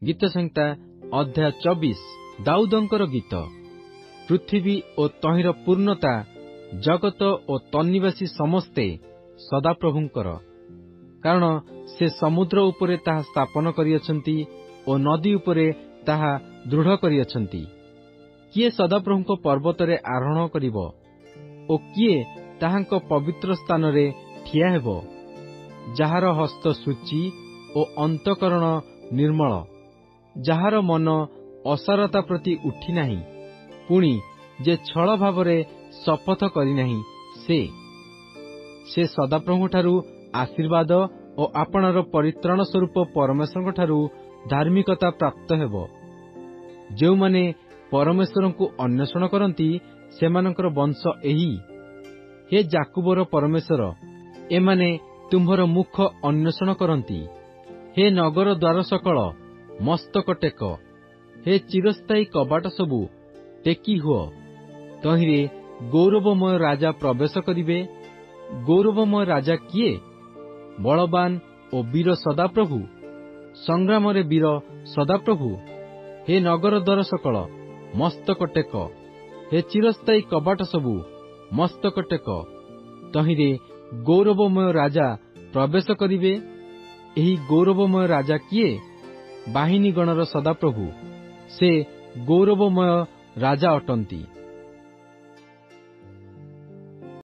ଗୀତ ସଂହିତା ଅଧ୍ୟାୟ 24 ଦାଉଦଙ୍କର ଗୀତ। ପୃଥିବୀ ଓ ତହିଁର ପୂର୍ଣ୍ଣତା, ଜଗତ ଓ ତନ୍ନିବାସୀ ସମସ୍ତେ ସଦାପ୍ରଭୁଙ୍କର। କାରଣ ସେ ସମୁଦ୍ର ଉପରେ ତାହା ସ୍ଥାପନ କରିଅଛନ୍ତି ଓ ନଦୀ ଉପରେ ତାହା ଦୃଢ଼ କରିଅଛନ୍ତି। କିଏ ସଦାପ୍ରଭୁଙ୍କ ପର୍ବତରେ ଆରୋହଣ କରିବ ଓ କିଏ ତାହାଙ୍କ ପବିତ୍ର ସ୍ଥାନରେ ଠିଆ ହେବ? ଯାହାର ହସ୍ତ ସୂଚି ଓ ଅନ୍ତଃକରଣ ନିର୍ମଳ, ଯାହାର ମନ ଅସାରତା ପ୍ରତି ଉଠି ନାହିଁ, ପୁଣି ଯେ ଛଳ ଭାବରେ ଶପଥ କରିନାହିଁ, ସେ ସଦାପ୍ରଭୁଙ୍କଠାରୁ ଆଶୀର୍ବାଦ ଓ ଆପଣାର ପରିତ୍ରାଣ ସ୍ୱରୂପ ପରମେଶ୍ୱରଙ୍କଠାରୁ ଧାର୍ମିକତା ପ୍ରାପ୍ତ ହେବ। ଯେଉଁମାନେ ପରମେଶ୍ୱରଙ୍କୁ ଅନ୍ୱେଷଣ କରନ୍ତି, ସେମାନଙ୍କର ବଂଶ ଏହି। ହେ ଯାକୁବର ପରମେଶ୍ୱର, ଏମାନେ ତୁମ୍ଭର ମୁଖ ଅନ୍ୱେଷଣ କରନ୍ତି। ହେ ନଗର ଦ୍ୱାର ସକଳ, ମସ୍ତକ ଟେକ। ହେ ଚିରସ୍ଥାୟୀ କବାଟ ସବୁ, ଟେକି ହୁଅ। ତହିଁରେ ଗୌରବମୟ ରାଜା ପ୍ରବେଶ କରିବେ। ଗୌରବମୟ ରାଜା କିଏ? ବଳବାନ ଓ ବୀର ସଦାପ୍ରଭୁ, ସଂଗ୍ରାମରେ ବୀର ସଦାପ୍ରଭୁ। ହେ ନଗର ଦ୍ୱାର ସକଳ, ମସ୍ତକ ଟେକ। ହେ ଚିରସ୍ଥାୟୀ କବାଟ ସବୁ, ମସ୍ତକ ଟେକ। ତହିଁରେ ଗୌରବମୟ ରାଜା ପ୍ରବେଶ କରିବେ। ଏହି ଗୌରବମୟ ରାଜା କିଏ? ବାହିନୀ ଗଣର ସଦାପ୍ରଭୁ, ସେ ଗୌରବମୟ ରାଜା ଅଟନ୍ତି।